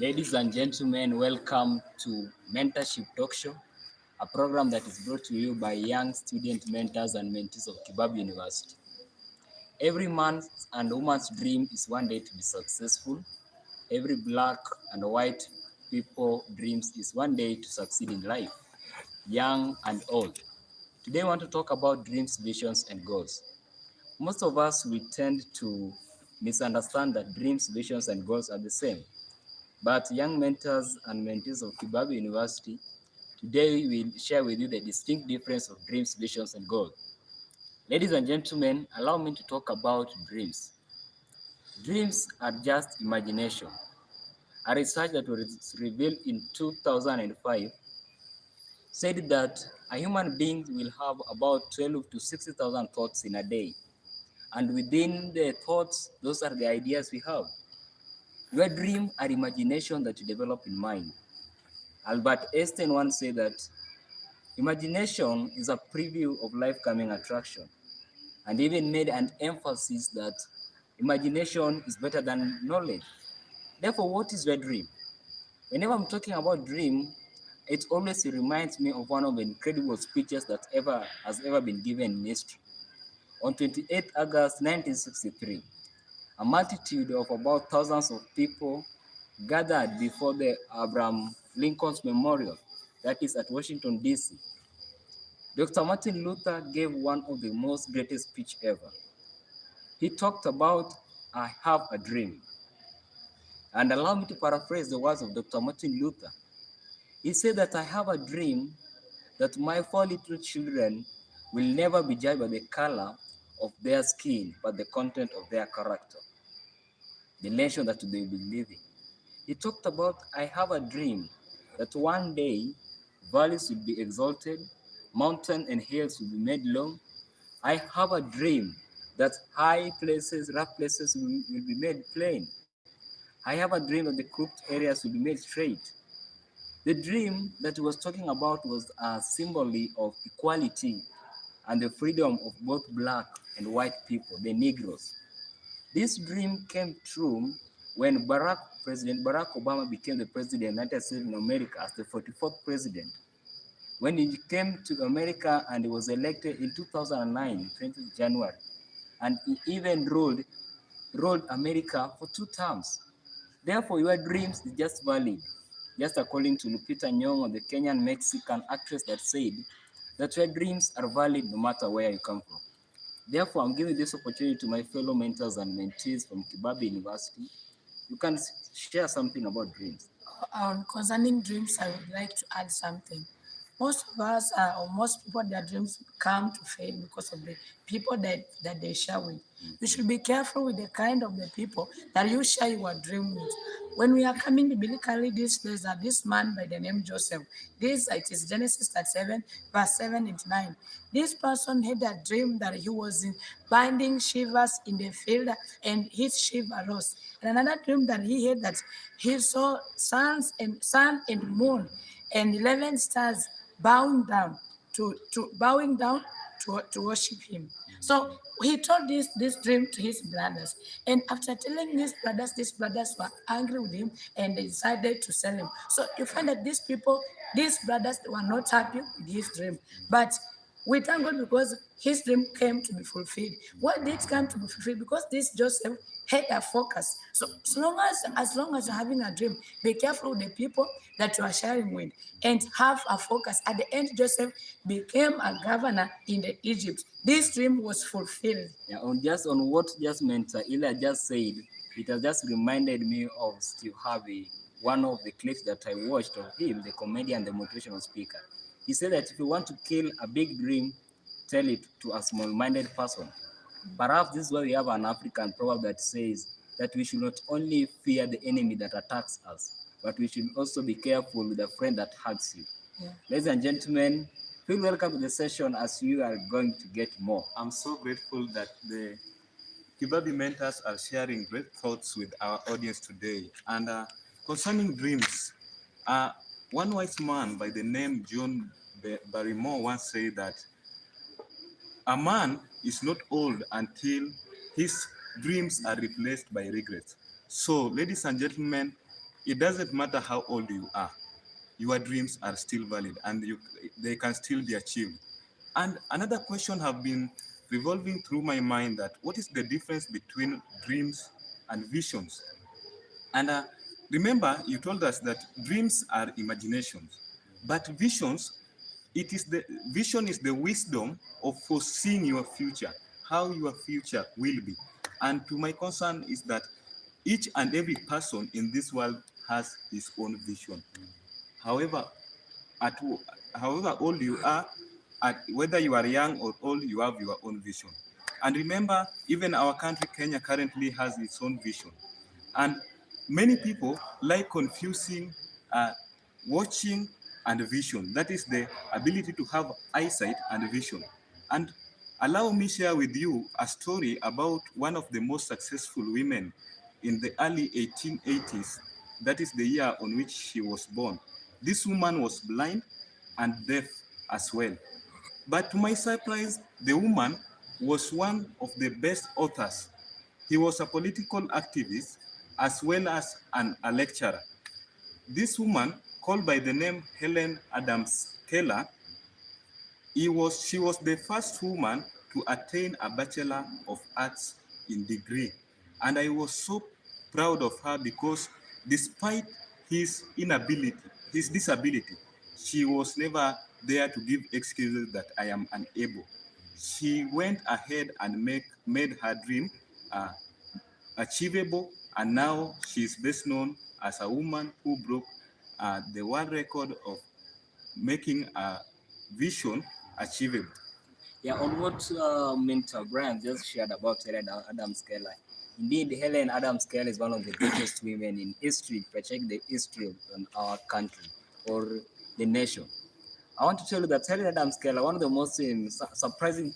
Ladies and gentlemen, welcome to Mentorship Talk Show, a program that is brought to you by young student mentors and mentees of Kebab University. Every man's and woman's dream is one day to be successful. Every black and white people dreams is one day to succeed in life, young and old. Today I want to talk about dreams, visions, and goals. Most of us, we tend to misunderstand that dreams, visions, and goals are the same. But young mentors and mentees of Kebab University, today we will share with you the distinct difference of dreams, visions, and goals. Ladies and gentlemen, allow me to talk about dreams. Dreams are just imagination. A research that was revealed in 2005 said that a human being will have about 12 to 60,000 thoughts in a day. And within the thoughts, those are the ideas we have. Your dream are imagination that you develop in mind. Albert Einstein once said that imagination is a preview of life-coming attraction, and even made an emphasis that imagination is better than knowledge. Therefore, what is your dream? Whenever I'm talking about dream, it always reminds me of one of the incredible speeches that has ever been given in history. On 28 August 1963, a multitude of about thousands of people gathered before the Abraham Lincoln's Memorial, that is at Washington, D.C. Dr. Martin Luther gave one of the most greatest speech ever. He talked about, I have a dream. And allow me to paraphrase the words of Dr. Martin Luther. He said that I have a dream that my 4 little children will never be judged by the color of their skin, but the content of their character, the nation that they will be living. He talked about, I have a dream that one day valleys will be exalted, mountains and hills will be made low. I have a dream that high places, rough places will be made plain. I have a dream that the crooked areas will be made straight. The dream that he was talking about was a symbol of equality and the freedom of both black and white people, the Negroes. This dream came true when President Barack Obama became the president of the United States of America as the 44th president. When he came to America and he was elected in 2009, 20th January, and he even ruled America for 2 terms. Therefore, your dreams is just valid, just according to Lupita Nyong'o, the Kenyan-Mexican actress that said that your dreams are valid no matter where you come from. Therefore, I'm giving this opportunity to my fellow mentors and mentees from Kebab University. You can share something about dreams. Concerning dreams, I would like to add something. Most of us, or most people, their dreams come to fail because of the people that they share with. You should be careful with the kind of the people that you share your dream with. When we are coming biblically, there's this man by the name Joseph. It is Genesis 37, verse 7 and 9. This person had a dream that he was binding shivers in the field and his shiver rose. And another dream that he had that he saw sun and moon and 11 stars bowing down to worship him. So he told this dream to his brothers. And after telling these brothers were angry with him and they decided to sell him. So you find that these brothers were not happy with his dream. But we thank God because his dream came to be fulfilled. What did come to be fulfilled? Because this Joseph had a focus. So as long as you're having a dream, be careful with the people that you are sharing with and have a focus. At the end, Joseph became a governor in the Egypt. This dream was fulfilled. Yeah, on what just Mentor Ila just said, it has just reminded me of Steve Harvey, one of the clips that I watched of him, the comedian, the motivational speaker. He said that if you want to kill a big dream, tell it to a small-minded person. Perhaps this is why we have an African proverb that says that we should not only fear the enemy that attacks us, but we should also be careful with the friend that hurts you. Yeah. Ladies and gentlemen, feel welcome to the session as you are going to get more. I'm so grateful that the Kibabi mentors are sharing great thoughts with our audience today. And concerning dreams, one wise man by the name John Barrymore once said that a man is not old until his dreams are replaced by regrets. So, ladies and gentlemen, it doesn't matter how old you are, your dreams are still valid and they can still be achieved. And another question have been revolving through my mind, that what is the difference between dreams and visions? And remember, you told us that dreams are imaginations, but visions, it is the vision is the wisdom of foreseeing your future, how your future will be. And to my concern is that each and every person in this world has his own vision. However, at however old you are, whether you are young or old, you have your own vision. And remember, even our country, Kenya, currently has its own vision. And many people like confusing watching and vision. That is the ability to have eyesight and vision. And allow me share with you a story about one of the most successful women in the early 1880s. That is the year on which she was born. This woman was blind and deaf as well. But to my surprise, the woman was one of the best authors. He was a political activist as well as a lecturer. This woman, called by the name Helen Adams Keller, she was the first woman to attain a Bachelor of Arts in degree. And I was so proud of her because despite his inability, his disability, she was never there to give excuses that I am unable. She went ahead and made her dream uh, achievable, and now she is best known as a woman who broke the world record of making a vision achievable. Yeah, on what Mentor Brian just shared about Helen Adams Keller. Indeed, Helen Adams Keller is one of the greatest women in history. If I check the history of our country or the nation, I want to tell you that Helen Adams Keller, one of the most surprising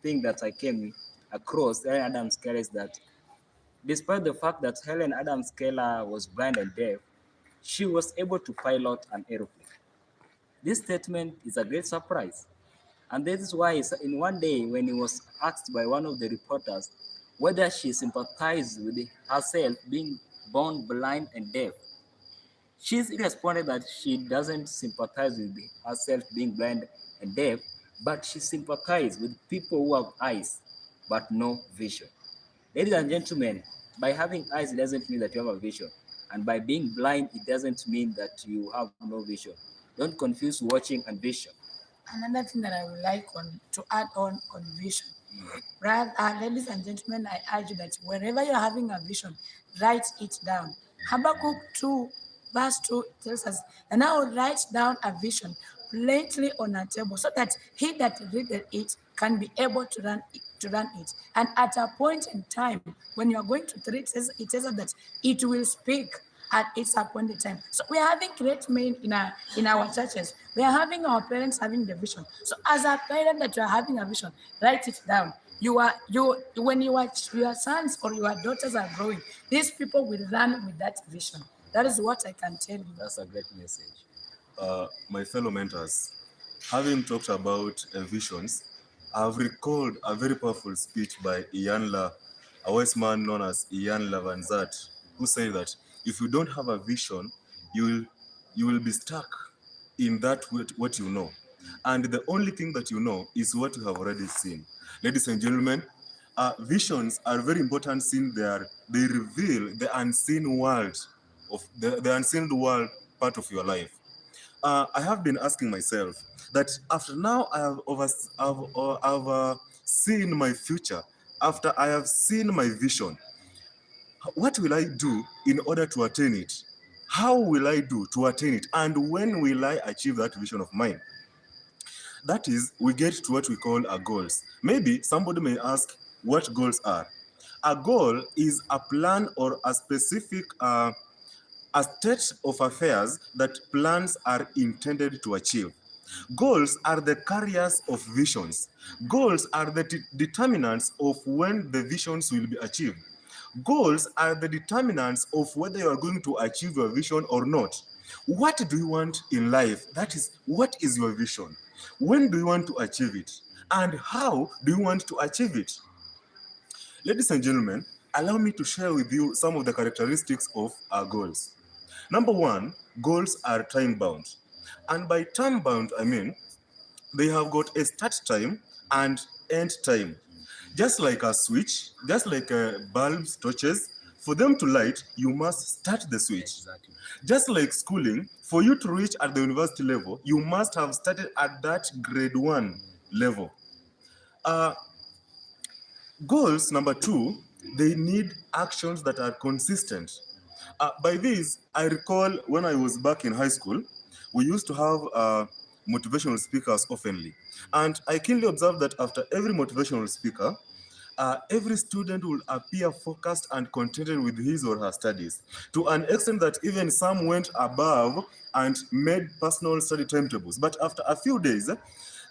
thing that I came across Helen Adams Keller is that despite the fact that Helen Adams Keller was blind and deaf, she was able to pilot an aeroplane. This statement is a great surprise. And this is why in one day when he was asked by one of the reporters whether she sympathized with herself being born blind and deaf, she responded that she doesn't sympathize with herself being blind and deaf, but she sympathizes with people who have eyes but no vision. Ladies and gentlemen, by having eyes, it doesn't mean that you have a vision. And by being blind, it doesn't mean that you have no vision. Don't confuse watching and vision. Another thing that I would like to add on vision. Ladies and gentlemen, I urge you that wherever you're having a vision, write it down. Habakkuk 2, verse 2 tells us, and I will write down a vision plainly on a table, so that he that readeth it can be able to run it. And at a point in time, when you are going to read it says that it will speak at its appointed time. So we are having great men in our churches. We are having our parents having the vision. So as a parent that you are having a vision, write it down. When your sons or your daughters are growing, these people will run with that vision. That is what I can tell you. That's a great message. My fellow mentors, having talked about visions, I've recalled a very powerful speech by Ian La, a wise man known as Ian La Van Zant, who said that if you don't have a vision, you will be stuck in that what you know. And the only thing that you know is what you have already seen. Ladies and gentlemen, visions are very important since they reveal the unseen world of the unseen world part of your life. I have been asking myself that after now I've seen my future, after I have seen my vision, what will I do in order to attain it? How will I do to attain it? And when will I achieve that vision of mine? That is, we get to what we call our goals. Maybe somebody may ask what goals are. A goal is a plan or a specific a state of affairs that plans are intended to achieve. Goals are the carriers of visions. Goals are the determinants of when the visions will be achieved. Goals are the determinants of whether you are going to achieve your vision or not. What do you want in life? That is, what is your vision? When do you want to achieve it? And how do you want to achieve it? Ladies and gentlemen, allow me to share with you some of the characteristics of our goals. Number one, goals are time bound. And by time bound, I mean they have got a start time and end time. Just like a switch, just like bulbs, torches, for them to light, you must start the switch. Exactly. Just like schooling, for you to reach at the university level, you must have started at that grade 1 level. Uh, Goals, number two, they need actions that are consistent. By this, I recall when I was back in high school, we used to have motivational speakers oftenly. And I keenly observed that after every motivational speaker, every student will appear focused and contented with his or her studies, to an extent that even some went above and made personal study timetables. But after a few days,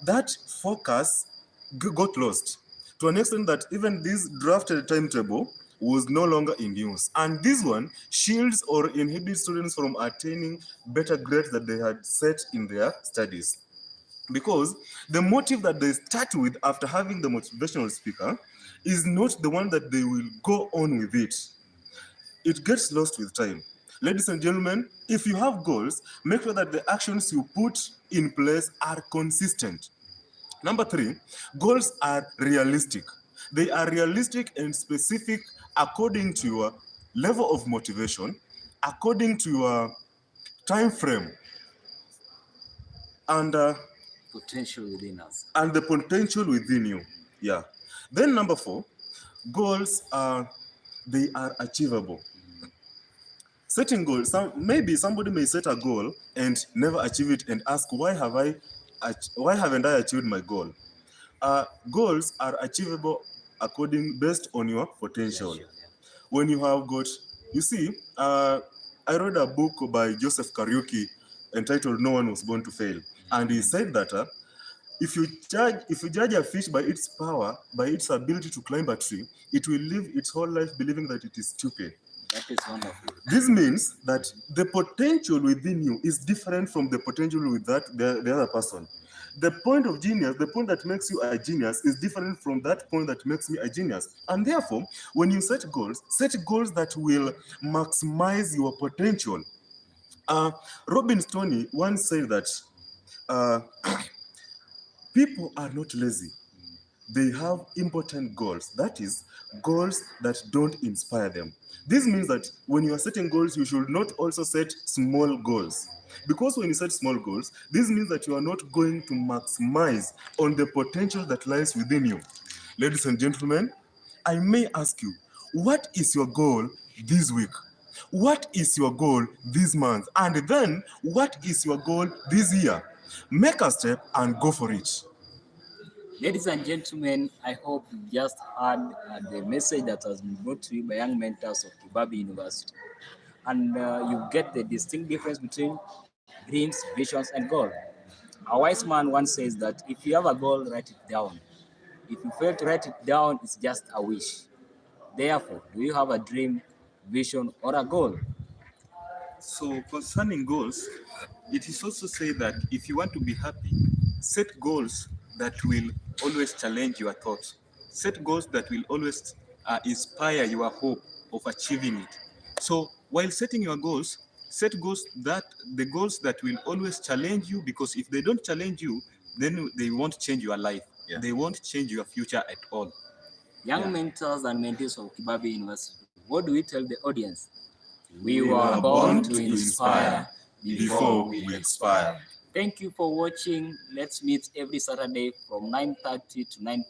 that focus got lost, to an extent that even this drafted timetable was no longer in use. And this one shields or inhibits students from attaining better grades that they had set in their studies. Because the motive that they start with after having the motivational speaker is not the one that they will go on with it. It gets lost with time. Ladies and gentlemen, if you have goals, make sure that the actions you put in place are consistent. Number three, goals are realistic. They are realistic and specific according to your level of motivation, according to your time frame, and Potential within us. and the potential within you. Yeah. Then number four, goals are they are achievable. Setting goals. Maybe somebody may set a goal and never achieve it and ask, why haven't I achieved my goal? Goals are achievable based on your potential. Yeah. When you have got, you see, I read a book by Joseph Kariuki entitled "No One Was Born to Fail," and he said that if you judge a fish by its power, by its ability to climb a tree, it will live its whole life believing that it is stupid. That is wonderful. This means that the potential within you is different from the potential with the other person. The point of genius, the point that makes you a genius, is different from that point that makes me a genius. And therefore, when you set goals that will maximize your potential. Robin Stoney once said that people are not lazy. They have important goals. That is, goals that don't inspire them. This means that when you are setting goals, you should not also set small goals. Because when you set small goals, this means that you are not going to maximize on the potential that lies within you. Ladies and gentlemen, I may ask you, what is your goal this week? What is your goal this month? And then, what is your goal this year? Make a step and go for it. Ladies and gentlemen, I hope you just heard the message that has been brought to you by young mentors of Kibabi University. And you get the distinct difference between dreams, visions, and goal. A wise man once says that if you have a goal, write it down. If you fail to write it down, it's just a wish. Therefore, do you have a dream, vision, or a goal? So concerning goals, it is also said that if you want to be happy, set goals that will always challenge your thoughts. Set goals that will always inspire your hope of achieving it. So while setting your goals, set goals that will always challenge you, because if they don't challenge you, then they won't change your life. Yeah. They won't change your future at all. Young mentors and mentees of Kibabi University, what do we tell the audience? We We were born to inspire before we expire. Thank you for watching. Let's meet every Saturday from 9:30 to 9:50.